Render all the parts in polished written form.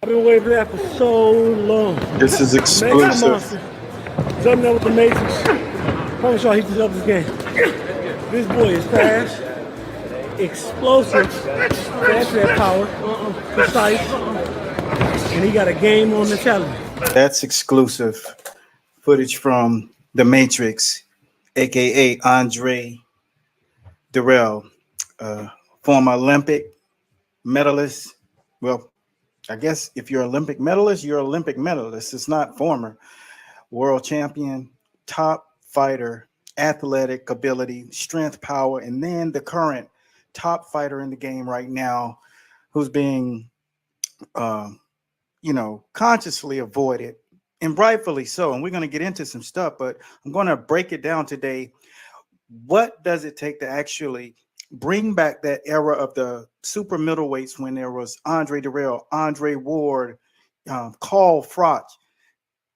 I've been waiting for that for so long. This is Mexican exclusive. monster. He's up there with the Matrix. Promise y'all he just up this game. This boy is fast, explosive, fast at power, precise, and he got a game on mentality. That's exclusive footage from The Matrix, aka Andre Dirrell, uh, former Olympic medalist. Well, I guess if you're Olympic medalist, you're Olympic medalist. It's not former world champion, top fighter, athletic ability, strength, power, and then the current top fighter in the game right now, who's being, uh, consciously avoided, and rightfully so. And we're going to get into some stuff, but I'm going to break it down today. What does it take to actually bring back that era of the super middleweights when there was Andre Dirrell, Andre Ward, Carl Froch,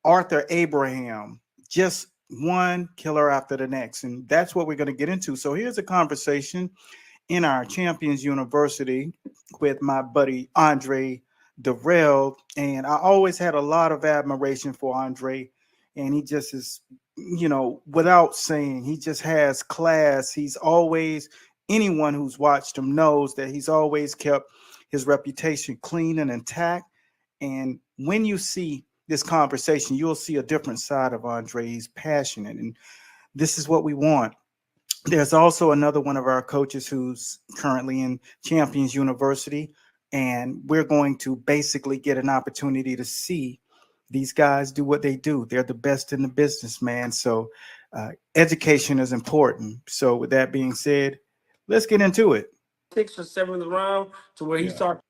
Arthur Abraham, just one killer after the next? And that's what we're going to get into. So here's a conversation in our Champions University with my buddy Andre Dirrell. And I always had a lot of admiration for Andre. And he just is, without saying, he just has class. He's always, anyone who's watched him knows that he's always kept his reputation clean and intact. And when you see this conversation, you'll see a different side of Andre. He's passionate, and this is what we want. There's also another one of our coaches who's currently in Champions University, and we're going to basically get an opportunity to see these guys do what they do. They're the best in the business, man. So education is important. So with that being said, let's get into it. 6th or 7th round to where he started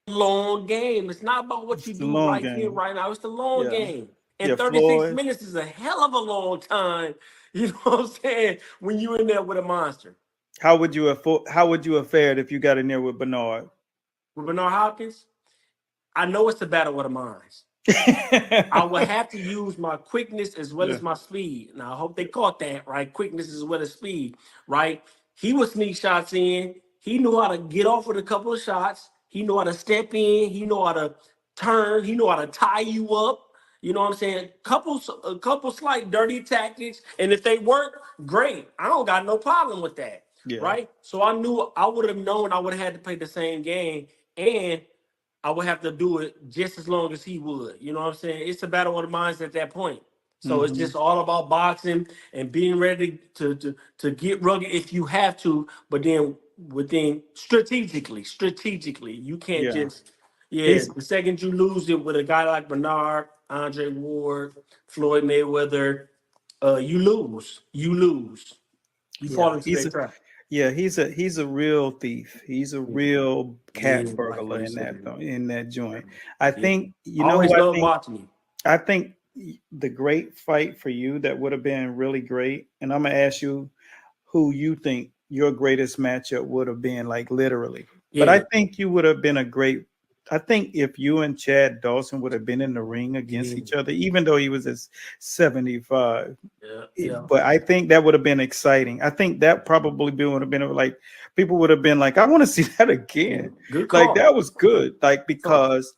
long game. It's not about what you do right here, right now. It's the long game. And 36 minutes is a hell of a long time. You know what I'm saying? When you're in there with a monster. How would you have fared if you got in there with Bernard? With Bernard Hopkins? I know it's a battle with the minds. I would have to use my quickness as well as my speed. Now, I hope they caught that, right? Quickness as well as speed, right? He would sneak shots in. He knew how to get off with a couple of shots. He knew how to step in. He knew how to turn. He knew how to tie you up. You know what I'm saying? A couple slight dirty tactics. And if they work, great. I don't got no problem with that, right? So I knew I would have known I would have had to play the same game. And I would have to do it just as long as he would. You know what I'm saying? It's a battle of the minds at that point. So it's just all about boxing and being ready to get rugged if you have to, but then strategically, you can't just the second you lose it with a guy like Bernard, Andre Ward, Floyd Mayweather, you lose. You fall into that trap. Yeah, he's a real thief. He's a real cat burglar in that joint. I think watching him. I think the great fight for you that would have been really great, and I'm gonna ask you who you think your greatest matchup would have been, like literally. But I think you would have been a great. I think if you and Chad Dawson would have been in the ring against each other, even though he was at 75, but I think that would have been exciting. I think that probably would have been like, people would have been like, I want to see that again. Good call. Like that was good. Like, because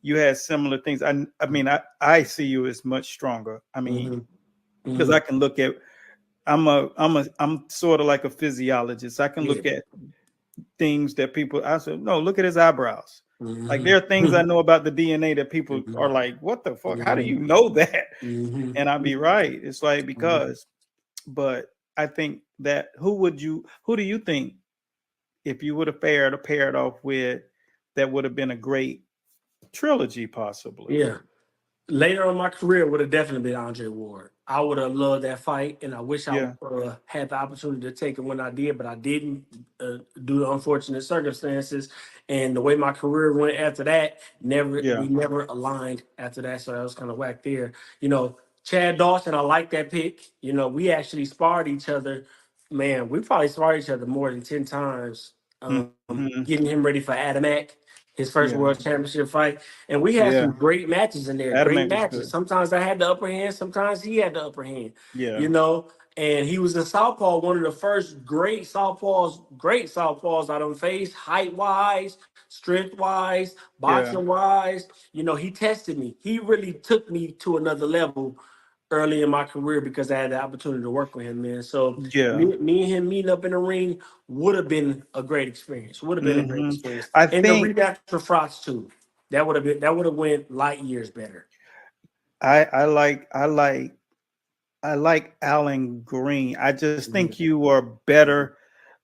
you had similar things. I mean, I see you as much stronger. I mean, because I can look at, I'm sort of like a physiologist. I can look at things that people, I said, no, look at his eyebrows. Like there are things I know about the DNA that people are like, what the fuck? How do you know that? And I'd be right. It's like, because, but I think that who do you think, if you would have paired off with, that would have been a great trilogy possibly? Yeah. Later in my career would have definitely been Andre Ward. I would have loved that fight, and I wish I had the opportunity to take it when I did, but I didn't due to unfortunate circumstances. And the way my career went after that, we never aligned after that, so that was kind of whack there. You know, Chad Dawson, I like that pick. You know, we actually sparred each other. Man, we probably sparred each other more than 10 times, getting him ready for Adamak, his first world championship fight. And we had some great matches in there. Great matches. Sometimes I had the upper hand. Sometimes he had the upper hand. You know, and he was a southpaw, one of the first great southpaws I done faced, height-wise, strength wise, Yeah. boxing wise. You know, he tested me. He really took me to another level early in my career because I had the opportunity to work with him, man. So Yeah. me and him meeting up in the ring would have been a great experience. Would have been a great Hmm. experience. I And the think rematch for Frost too. That would have went light years better. I like Alan Green. I just think you were better,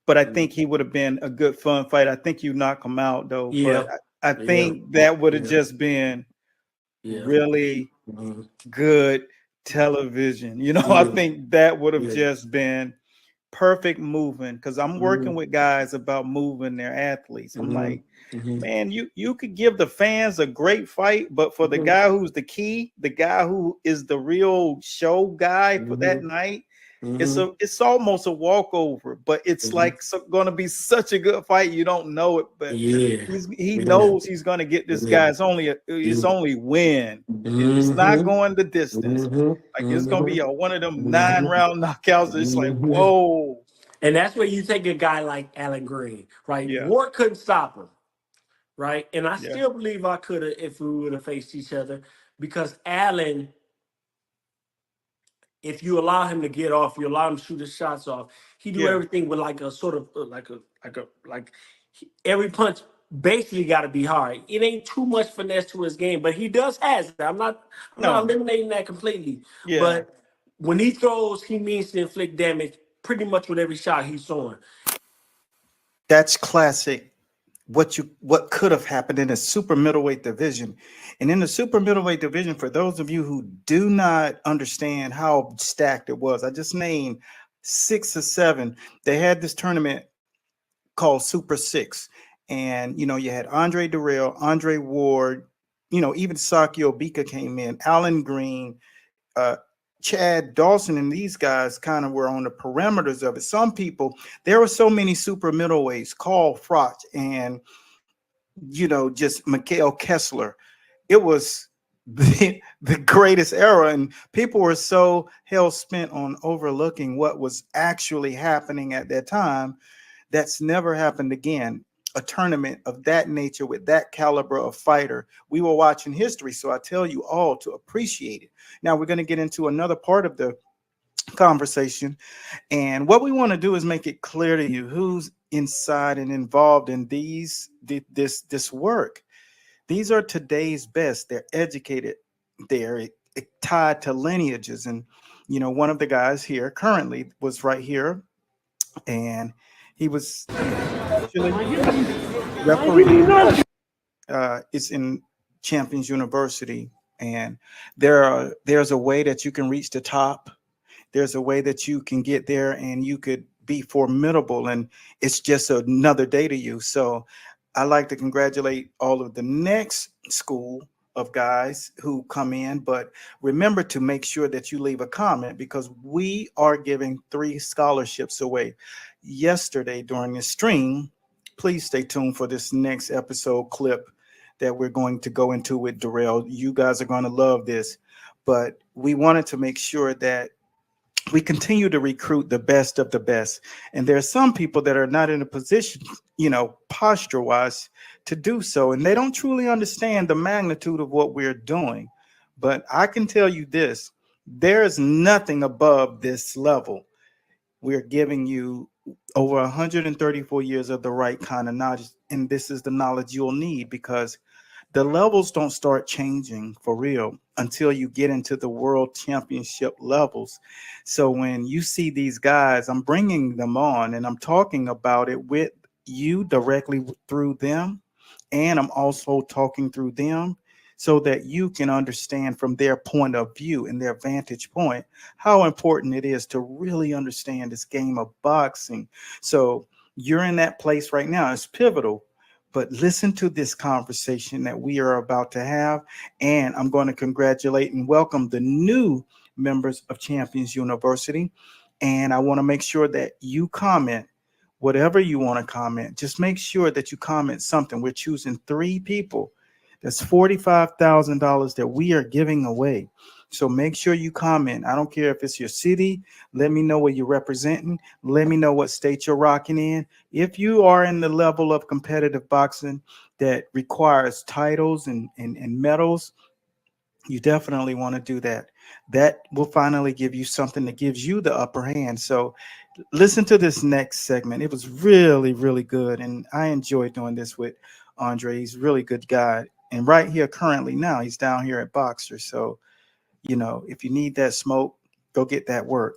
but I think he would have been a good fun fight. I think you knock him out though, but Yeah, I yeah, think that would have yeah, just been yeah, really mhm, good television. I yeah, think that would have yeah, just been perfect moving because I'm working mhm, with guys about moving their athletes. I'm mhm, like, mhm, man, you could give the fans a great fight, but for the mhm, guy who's the key, the guy who is the real show guy for that mhm, night, it's mhm, a it's almost a walkover. But it's mhm. like going to be such a good fight. You don't know it, but Yeah, he yeah, knows he's going to get this yeah, guy. It's yeah. only win. It's not Mhm, going the distance. mhm, Like it's going to be mhm, one of them nine mhm, round knockouts. It's like mhm. whoa, And that's where you take a guy like Alan Green, right? yeah, Ward couldn't stop him, right? And I yeah, still believe I could have if we would have faced each other because Allen, if you allow him to get off, you allow him to shoot his shots off. He do yeah. everything with like a sort of every punch basically got to be hard. It ain't too much finesse to his game, but he does has that. I'm not No, eliminating that completely, yeah. but when he throws, he means to inflict damage pretty much with every shot he's throwing. That's classic. What could have happened in the super middleweight division. And in the super middleweight division, for those of you who do not understand how stacked it was, I just named 6 or 7. They had this tournament called Super Six. And you had Andre Dirrell, Andre Ward, even Saki Obika came in, Alan Green, uh, Chad Dawson, and these guys kind of were on the perimeters of it. Some people, there were so many super middleweights, Carl Froch and just Mikhail Kessler. It was the greatest era, and people were so hell spent on overlooking what was actually happening at that time. That's never happened again. A tournament of that nature with that caliber of fighter. We were watching history, so I tell you all to appreciate it. Now we're going to get into another part of the conversation, and what we want to do is make it clear to you who's inside and involved in this work. These are today's best. They're educated. They're tied to lineages, and one of the guys here currently was right here, and he was actually refereeing. It's in Champions University, and there's a way that you can reach the top. There's a way that you can get there and you could be formidable, and it's just another day to you. So I like to congratulate all of the next school of guys who come in, but remember to make sure that you leave a comment because we are giving 3 scholarships away yesterday during the stream. Please stay tuned for this next episode clip that we're going to go into with Dirrell. You guys are going to love this, but we wanted to make sure that we continue to recruit the best of the best. And there are some people that are not in a position, posture wise, to do so. And they don't truly understand the magnitude of what we're doing. But I can tell you this, there is nothing above this level. We're giving you over 134 years of the right kind of knowledge. And this is the knowledge you'll need because the levels don't start changing for real until you get into the world championship levels. So when you see these guys, I'm bringing them on and I'm talking about it with you directly through them. And I'm also talking through them so that you can understand from their point of view and their vantage point how important it is to really understand this game of boxing. So you're in that place right now. It's pivotal. But listen to this conversation that we are about to have. And I'm going to congratulate and welcome the new members of Champions University. And I want to make sure that you comment whatever you want to comment. Just make sure that you comment something. We're choosing 3 people. That's $45,000 that we are giving away. So make sure you comment. I don't care if it's your city. Let me know where you're representing. Let me know what state you're rocking in. If you are in the level of competitive boxing, that requires titles and medals, you definitely want to do that. That will finally give you something that gives you the upper hand. So listen to this next segment. It was really, really good. And I enjoy doing this with Andre. He's a really good guy. And right here currently now, he's down here at Boxer. So, if you need that smoke, go get that work.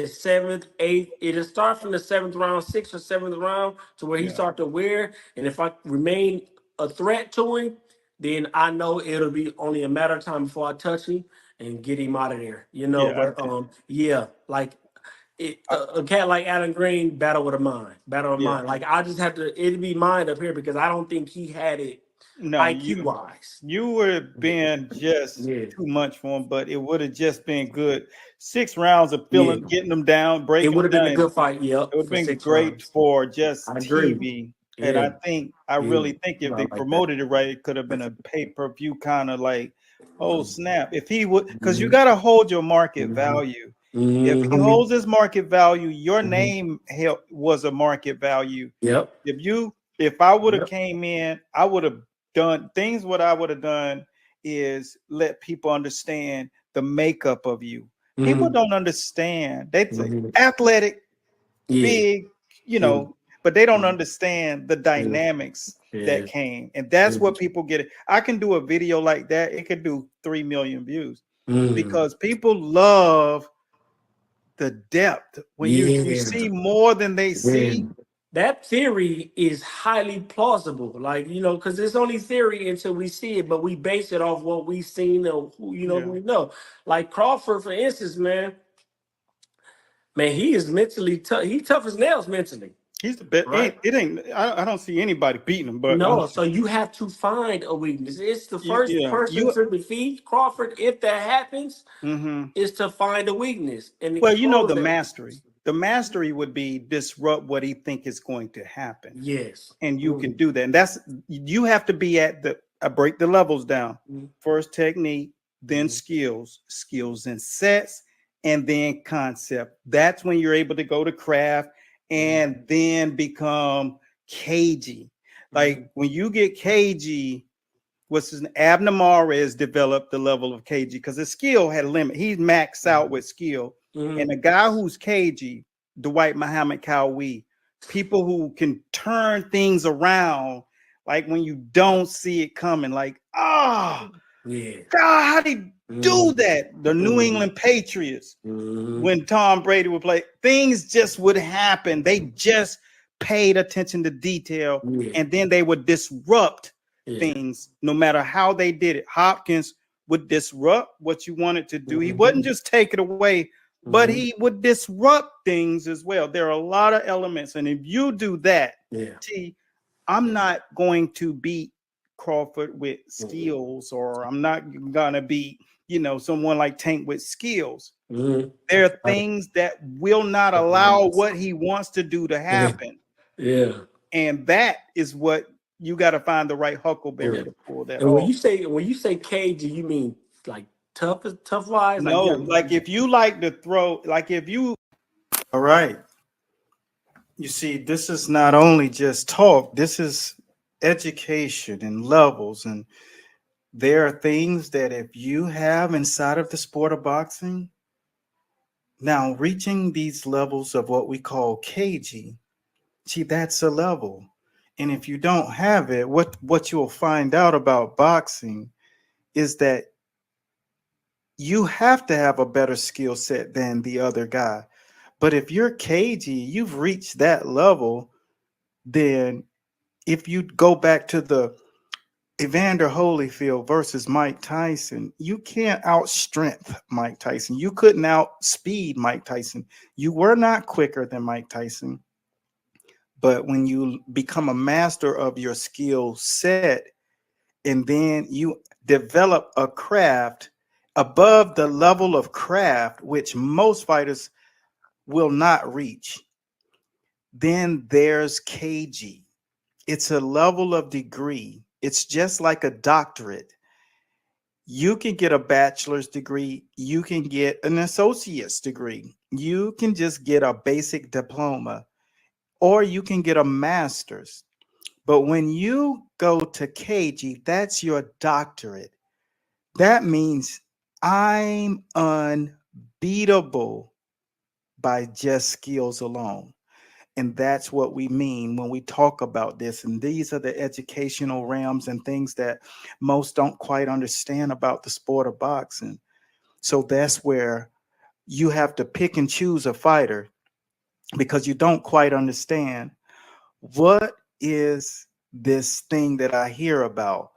Seventh, eighth, it'll start from the seventh round, sixth or seventh round, to where he Yeah. start to wear. And if I remain a threat to him, then I know it'll be only a matter of time before I touch him and get him out of there. Yeah. But yeah, like a cat like Alan Green, battle with a mind, battle with a Yeah. mind. Like I just have to, it'd be mind up here because I don't think he had it No, IQ wise. you would have been just Yeah, too much for him, but it would have just been good. 6 rounds of yeah. getting them down, It breaking would them have been a down. good fight. It Yep, would have for been six great rounds. for just I agree. TV. And Yeah, I yeah. really think if I they like that. promoted it right, it could have been a pay-per-view kind of like, oh snap. If he would, because you Mhm. got to hold your market Mhm. value. If he Mhm. holds his market value, your Mhm. name was a market value. Yep. If I would have Yep. came in, I would have done things. What I would have done is let people understand the makeup of you. People Mhm. don't understand. They say Mhm. athletic, Yeah. big, Yeah. but they don't Mhm. understand the Yeah. dynamics Yeah. that came. And that's Yeah. what people get. I can do a video like that. It could do 3 million views Mhm. because people love the depth when you Yeah. see more than they Yeah. see. That theory is highly plausible. Like, because it's only theory until we see it, but we base it off what we've seen or who Yeah. we know. Like Crawford, for instance, man, he is mentally tough. He tough as nails mentally, He's the best. right? I don't see anybody beating him, but No, so you have to find a weakness. It's the first yeah, person to defeat Crawford, if that happens, mm-hmm. is to find a weakness and Well, expose the that. mastery. The mastery would be disrupt what he think is going to happen, Yes. and you can Mhm. do that. And that's you have to be at the. I break the levels down. Mhm. First technique, then Mhm. skills and sets, and then concept. That's when you're able to go to craft and then become cagey. Like Mhm. when you get cagey, what's his name? Abner Mares developed the level of cagey because his skill had a limit. He's maxed out with skill. And Mhm. the guy who's cagey, Dwight Muhammad Cowie, people who can turn things around like when you don't see it coming, like, Yeah. God, how did he do Mhm. that? The New Mhm. England Patriots, Mhm. when Tom Brady would play, things just would happen. They just paid attention to detail, Yeah. and then they would disrupt Yeah. things no matter how they did it. Hopkins would disrupt what you wanted to do. He wouldn't Mhm. just take it away, but Mhm. he would disrupt things as well. There are a lot of elements, and if you do that, Yeah. see, I'm not going to beat Crawford with Mhm. skills, or I'm not gonna beat, someone like Tank with skills. Mhm. There are things that will not allow what he wants to do to Yeah. happen. Yeah. And that is what you got to find the right huckleberry Yeah. to pull that And when off. you say cage, do you mean like tough wise? Like No, yeah. like if you like to throw, like if you, all right, you see, this is not only just talk, this is education and levels. And there are things that if you have inside of the sport of boxing, now reaching these levels of what we call cagey, see, that's a level. And if you don't have it, what you'll find out about boxing is that you have to have a better skill set than the other guy. But if you're cagey, you've reached that level, then if you go back to the Evander Holyfield versus Mike Tyson, you can't outstrength Mike Tyson. You couldn't outspeed Mike Tyson. You were not quicker than Mike Tyson. But when you become a master of your skill set, and then you develop a craft above the level of craft, which most fighters will not reach, then there's KG. It's a level of degree. It's just like a doctorate. You can get a bachelor's degree, you can get an associate's degree, you can just get a basic diploma, or you can get a master's. But when you go to KG, that's your doctorate. That means I'm unbeatable by just skills alone. And that's what we mean when we talk about this. And these are the educational realms and things that most don't quite understand about the sport of boxing. So that's where you have to pick and choose a fighter because you don't quite understand what is this thing that I hear about.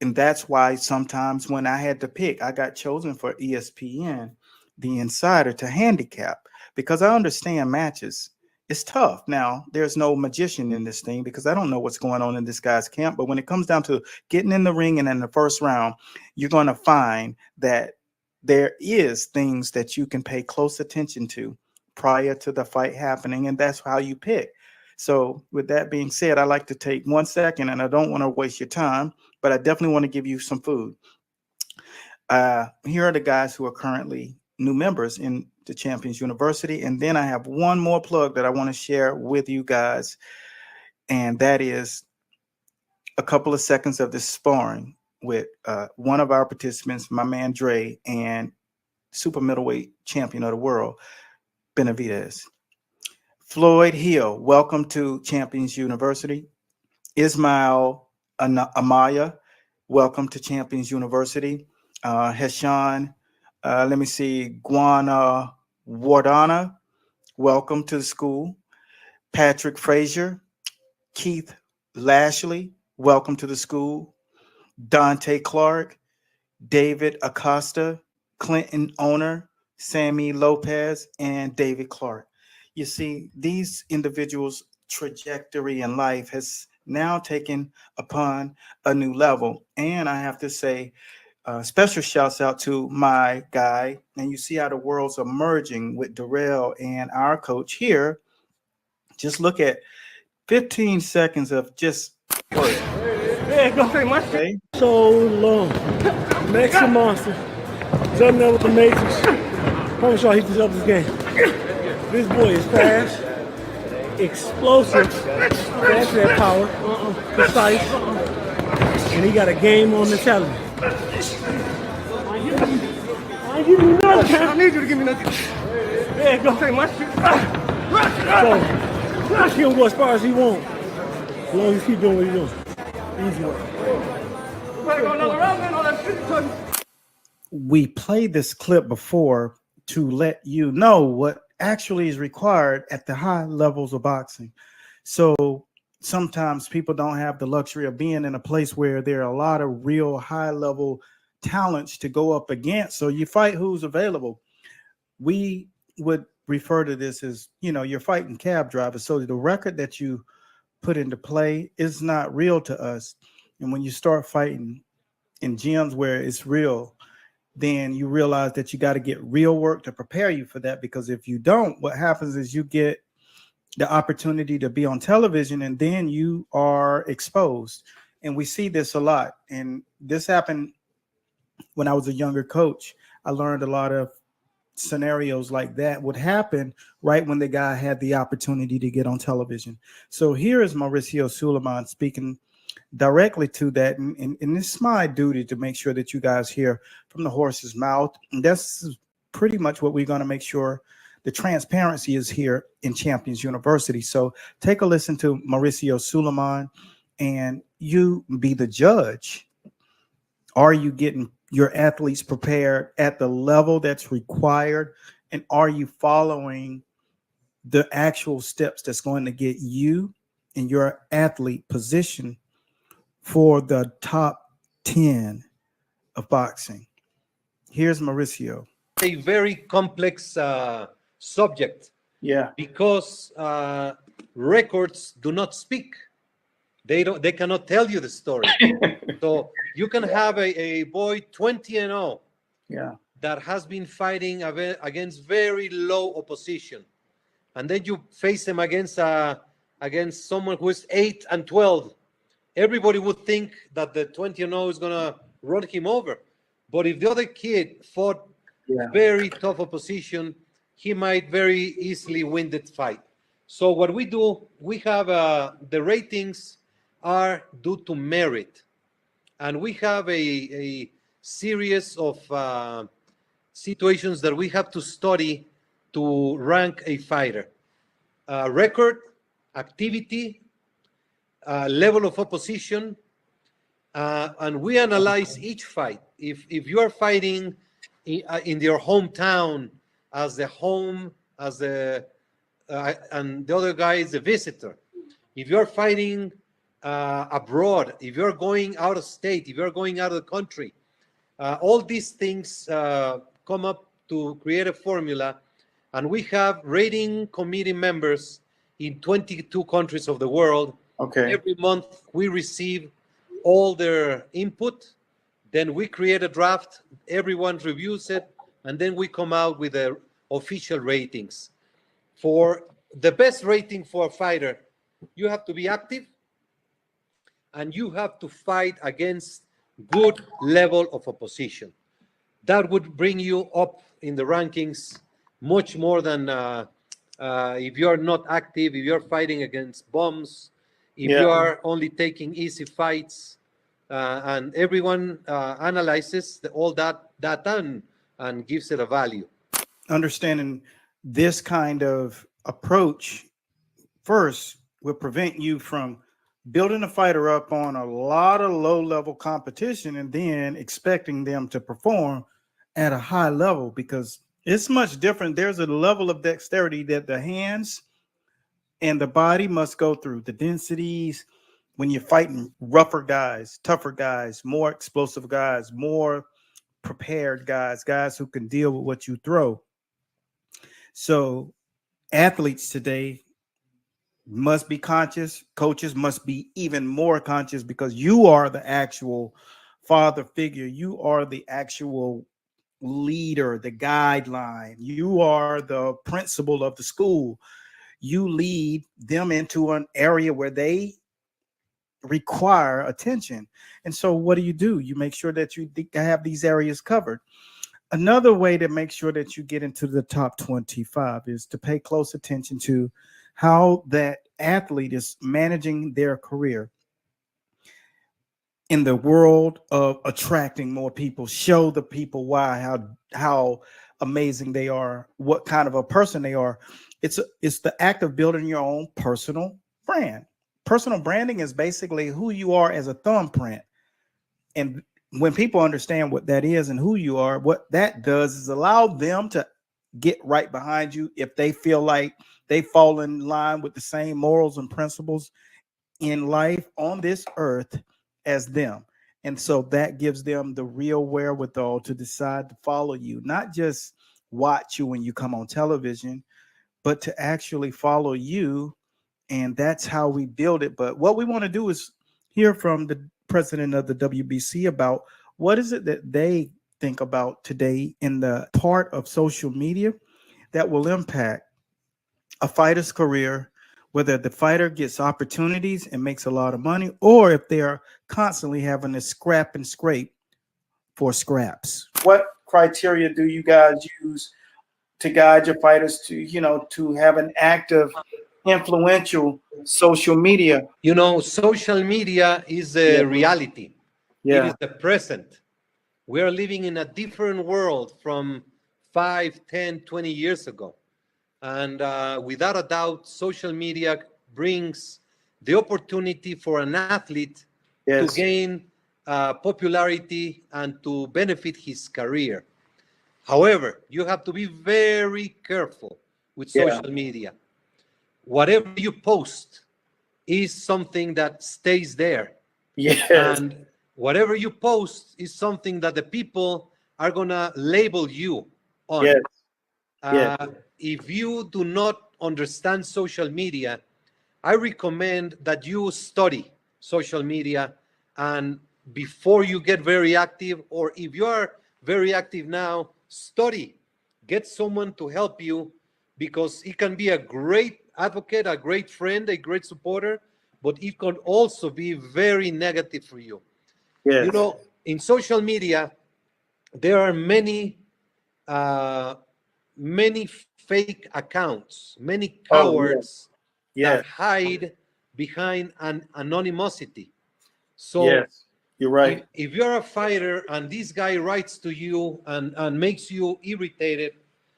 And that's why sometimes when I had to pick, I got chosen for ESPN, the Insider, to handicap because I understand matches. It's tough. Now, there's no magician in this thing because I don't know what's going on in this guy's camp. But when it comes down to getting in the ring and in the first round, you're going to find that there is things that you can pay close attention to prior to the fight happening. And that's how you pick. So with that being said, I like to take 1 second, and I don't want to waste your time, but I definitely want to give you some food. Here are the guys who are currently new members in the Champions University. And then I have one more plug that I want to share with you guys. And that is a couple of seconds of this sparring with one of our participants, my man Dre, and super middleweight champion of the world, Benavidez. Floyd Hill, welcome to Champions University. Ismail Amaya, welcome to Champions University. Heshan, Guana Wardana, welcome to the school. Patrick Frazier, Keith Lashley, welcome to the school. Dante Clark, David Acosta, Clinton Owner, Sammy Lopez, and David Clark. You see, these individuals' trajectory in life has now taken upon a new level. And I have to say, special shouts out to my guy. And you see how the world's emerging with Dirrell and our coach here. Just look at 15 seconds of just work. Yeah, go say my shit. So long. Mexican monster. He's up there with the Matrix. Promise y'all he just up his game. This boy is fast, explosive, that's that power, precise, and he got a game on mentality. I give you nothing. I need you to give me nothing. Yeah, go say my shit. So, he can go as far as he wants, as long as he keep doing what he's doing. Easy one. We played this clip before to let you know what actually is required at the high levels of boxing. So sometimes people don't have the luxury of being in a place where there are a lot of real high level talents to go up against. So you fight who's available. We would refer to this as, you're fighting cab drivers. So the record that you put into play is not real to us. And when you start fighting in gyms where it's real, then you realize that you got to get real work to prepare you for that. Because if you don't, what happens is you get the opportunity to be on television and then you are exposed. And we see this a lot. And this happened when I was a younger coach. I learned a lot of scenarios like that would happen right when the guy had the opportunity to get on television. So here is Mauricio Suleiman speaking directly to that. And this is my duty to make sure that you guys hear from the horse's mouth. And that's pretty much what we're going to make sure the transparency is here in Champions University. So take a listen to Mauricio Suleiman and you be the judge. Are you getting your athletes prepared at the level that's required? And are you following the actual steps that's going to get you and your athlete positioned for the top 10 of boxing? Here's Mauricio. A very complex subject. Yeah. Because records do not speak. They cannot tell you the story. So you can have a boy 20-0 that has been fighting against very low opposition. And then you face him against someone who is 8-12. Everybody would think that the 20-0 is going to run him over. But if the other kid fought very tough opposition, he might very easily win that fight. So what we do, we have the ratings are due to merit. And we have a series of situations that we have to study to rank a fighter. Record, activity, level of opposition, and we analyze each fight. If you are fighting in your hometown as the home, as the and the other guy is a visitor. If you're fighting abroad, if you're going out of state, if you're going out of the country, all these things come up to create a formula. And we have rating committee members in 22 countries of the world. Okay. Every month we receive all their input. Then we create a draft. Everyone reviews it. And then we come out with the official ratings. For the best rating for a fighter, you have to be active and you have to fight against good level of opposition. That would bring you up in the rankings much more than if you're not active, if you're fighting against bums, if you are only taking easy fights, and everyone analyzes all that data and gives it a value. Understanding this kind of approach first will prevent you from building a fighter up on a lot of low-level competition and then expecting them to perform at a high level, because it's much different. There's a level of dexterity that the hands and the body must go through. The densities, when you're fighting rougher guys, tougher guys, more explosive guys, more prepared guys, guys who can deal with what you throw. So athletes today must be conscious. Coaches must be even more conscious, because you are the actual father figure. You are the actual leader, the guideline. You are the principal of the school. You lead them into an area where they require attention. And so what do? You make sure that you have these areas covered. Another way to make sure that you get into the top 25 is to pay close attention to how that athlete is managing their career in the world of attracting more people. Show the people why, how amazing they are, what kind of a person they are. It's the act of building your own personal brand. Personal branding is basically who you are as a thumbprint. And when people understand what that is and who you are, what that does is allow them to get right behind you if they feel like they fall in line with the same morals and principles in life on this earth as them. And so that gives them the real wherewithal to decide to follow you, not just watch you when you come on television, but to actually follow you. And that's how we build it. But what we want to do is hear from the president of the WBC about what is it that they think about today in the part of social media that will impact a fighter's career, whether the fighter gets opportunities and makes a lot of money, or if they are constantly having to scrap and scrape for scraps. What criteria do you guys use to guide your fighters to have an active, influential social media? Social media is a reality. It is the present. We are living in a different world from 5, 10, 20 years ago. And without a doubt, social media brings the opportunity for an athlete to gain popularity and to benefit his career. However, you have to be very careful with social media. Whatever you post is something that stays there. And whatever you post is something that the people are going to label you on. If you do not understand social media, I recommend that you study social media, and before you get very active, or if you are very active now, study. Get someone to help you, because it can be a great advocate, a great friend, a great supporter, but it can also be very negative for you. In social media, there are many fake accounts, many cowards that hide behind an anonymity. So Yes, you're right. if you're a fighter and this guy writes to you and makes you irritated,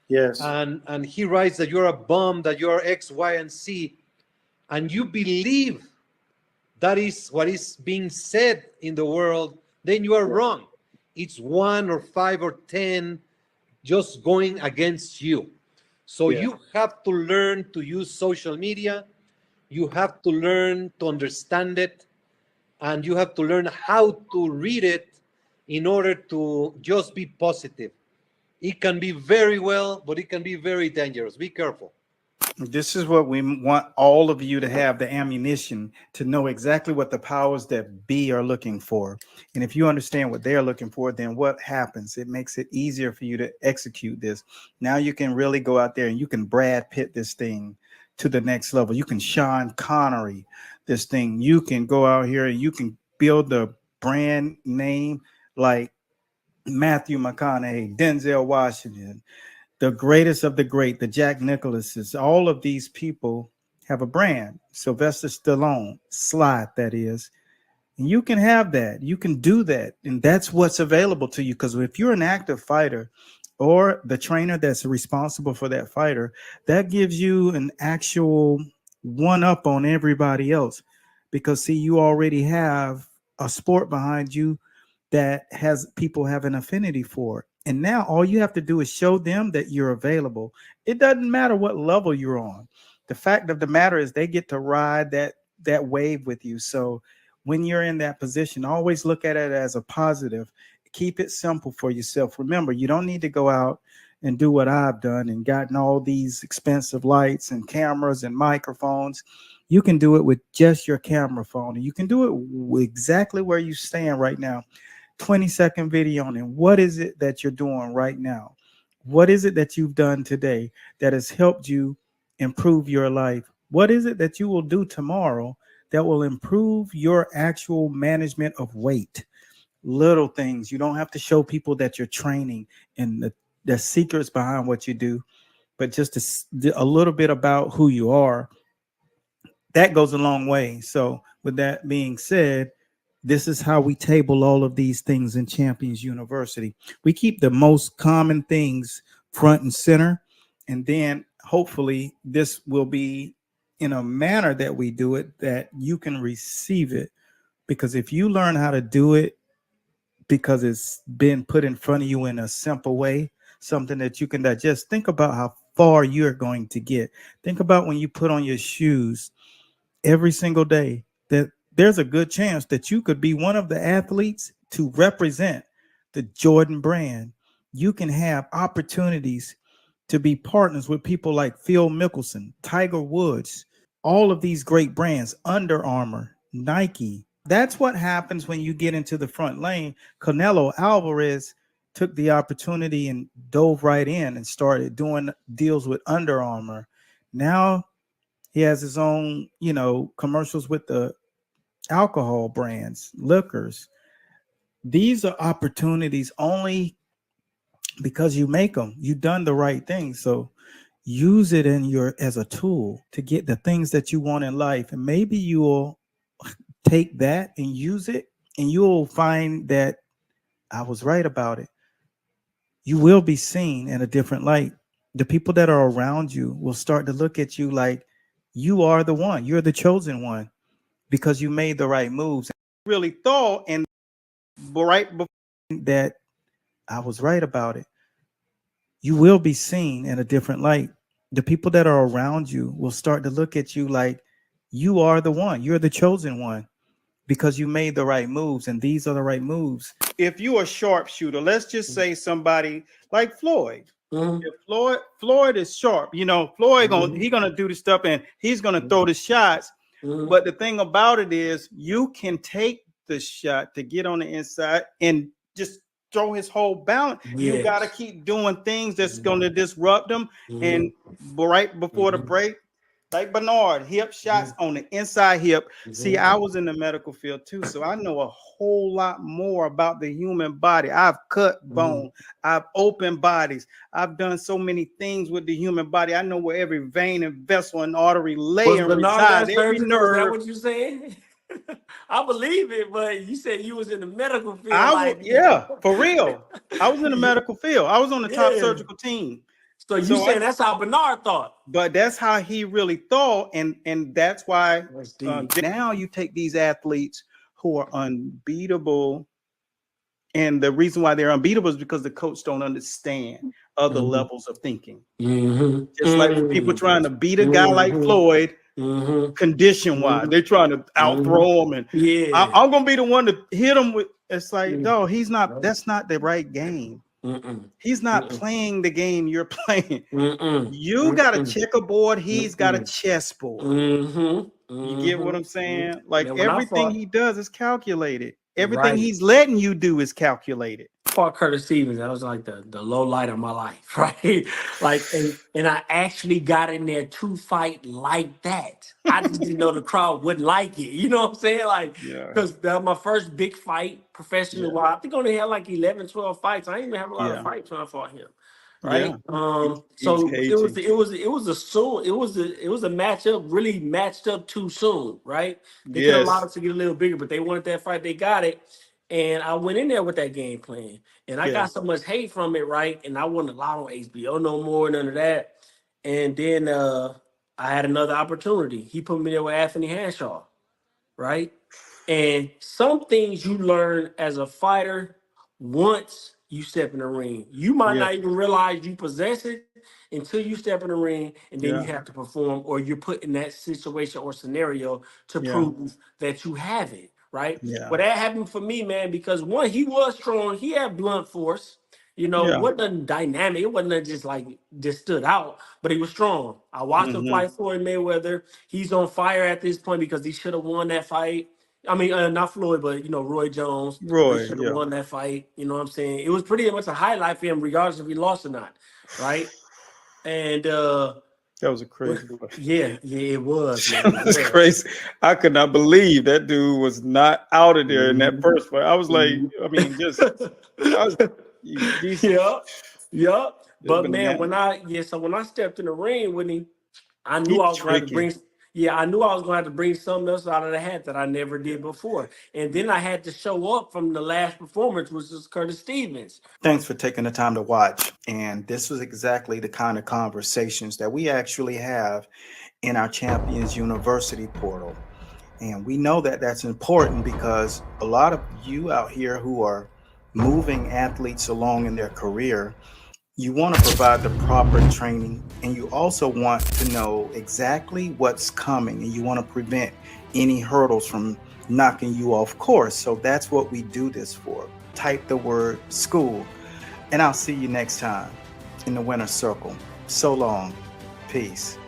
Yes, and he writes that you're a bum, that you're X, Y, and Z, and you believe that is what is being said in the world, then you are wrong. It's 1 or 5 or 10 just going against you. So yeah. you have to learn to use social media. You have to learn to understand it, and you have to learn how to read it in order to just be positive. It can be very well, but it can be very dangerous. Be careful. This is what we want all of you to have, the ammunition to know exactly what the powers that be are looking for. And if you understand what they're looking for, then what happens? It makes it easier for you to execute this. Now you can really go out there and you can Brad Pitt this thing to the next level. You can Sean Connery this thing. You can go out here and you can build the brand name like Matthew McConaughey, Denzel Washington, the greatest of the great, the Jack Nicholses. All of these people have a brand. Sylvester Stallone, Slot, that is. And you can have that. You can do that. And that's what's available to you. Because if you're an active fighter or the trainer that's responsible for that fighter, that gives you an actual one up on everybody else. Because, see, you already have a sport behind you that has people have an affinity for. And now all you have to do is show them that you're available. It doesn't matter what level you're on. The fact of the matter is they get to ride that wave with you. So when you're in that position, always look at it as a positive. Keep it simple for yourself. Remember, you don't need to go out and do what I've done and gotten all these expensive lights and cameras and microphones. You can do it with just your camera phone. And you can do it exactly where you stand right now. 20-second video on it. What is it that you're doing right now? What is it that you've done today that has helped you improve your life? What is it that you will do tomorrow that will improve your actual management of weight? Little things. You don't have to show people that you're training and the secrets behind what you do, but just a little bit about who you are. That goes a long way. So with that being said, this is how we table all of these things in Champions University. We keep the most common things front and center, and then hopefully this will be in a manner that we do it that you can receive it. Because if you learn how to do it because it's been put in front of you in a simple way, something that you can digest, think about how far you're going to get. Think about when you put on your shoes every single day, that there's a good chance that you could be one of the athletes to represent the Jordan brand. You can have opportunities to be partners with people like Phil Mickelson, Tiger Woods, all of these great brands, Under Armour, Nike. That's what happens when you get into the front lane. Canelo Alvarez took the opportunity and dove right in and started doing deals with Under Armour. Now he has his own, commercials with the alcohol brands, liquors. These are opportunities only because you make them. You've done the right thing. So use it as a tool to get the things that you want in life. And maybe you will take that and use it, and you'll find that I was right about it. You will be seen in a different light. The people that are around you will start to look at you like you are the one. You're the chosen one because you made the right moves. Really thought, and right before that, I was right about it. You will be seen in a different light. The people that are around you will start to look at you like you are the one. You're the chosen one because you made the right moves, and these are the right moves. If you're a sharpshooter, let's just say somebody like Floyd. Mm-hmm. If Floyd is sharp, Floyd gonna do the stuff and he's gonna throw the shots. Mm-hmm. But the thing about it is, you can take the shot to get on the inside and just throw his whole balance. Yes. You got to keep doing things that's going to disrupt them. And right before the break, Like Bernard, hip shots on the inside hip. See, I was in the medical field too, so I know a whole lot more about the human body. I've cut bone, I've opened bodies, I've done so many things with the human body. I know where every vein and vessel and artery lay and reside, every nerve. Is that what you saying? I believe it, but you said you was in the medical field. Yeah, for real. I was in the medical field. I was on the top surgical team. So you saying that's how Bernard thought? But that's how he really thought, and that's why now you take these athletes who are unbeatable, and the reason why they're unbeatable is because the coach don't understand other levels of thinking. Just like when people trying to beat a guy like Floyd, condition wise, they're trying to outthrow him, and I'm gonna be the one to hit him with. It's like, no, he's not. That's not the right game. He's not playing the game you're playing. You got a checkerboard, he's got a chessboard. You get what I'm saying? Like everything he does is calculated. Everything he's letting you do is calculated. Fought Curtis Stevens. That was like the low light of my life, right? Like, and I actually got in there to fight like that. I just didn't know the crowd wouldn't like it. You know what I'm saying? Like, because that was my first big fight professional. I think I only had like 11, 12 fights. I didn't even have a lot of fights when I fought him. Right. So it was a matchup really matched up too soon, right? They could have allowed it to get a little bigger, but they wanted that fight, they got it. And I went in there with that game plan. And I got so much hate from it, right? And I wasn't allowed on HBO no more, none of that. And then I had another opportunity. He put me there with Anthony Hanshaw, right? And some things you learn as a fighter once you step in the ring. You might not even realize you possess it until you step in the ring, and then you have to perform, or you're put in that situation or scenario to prove that you have it, right? But that happened for me, man, because one, he was strong. He had blunt force. You know, it wasn't nothing dynamic. It wasn't just stood out, but he was strong. I watched him fight Floyd Mayweather. He's on fire at this point because he should have won that fight. I mean, not Floyd, but, you know, Roy Jones. Roy should have won that fight. You know what I'm saying? It was pretty much a highlight for him, regardless if he lost or not, right? And that was a crazy fight. Yeah, it was. It's crazy. I could not believe that dude was not out of there in that first fight. I was like, I mean, just But man, when I stepped in the ring with him, I knew I was going to bring. I knew I was going to have to bring something else out of the hat that I never did before. And then I had to show up from the last performance, which was Curtis Stevens. Thanks for taking the time to watch. And this was exactly the kind of conversations that we actually have in our Champions University portal. And we know that that's important because a lot of you out here who are moving athletes along in their career, you want to provide the proper training, and you also want to know exactly what's coming, and you want to prevent any hurdles from knocking you off course. So that's what we do this for. Type the word school, and I'll see you next time in the winner's circle. So long. Peace.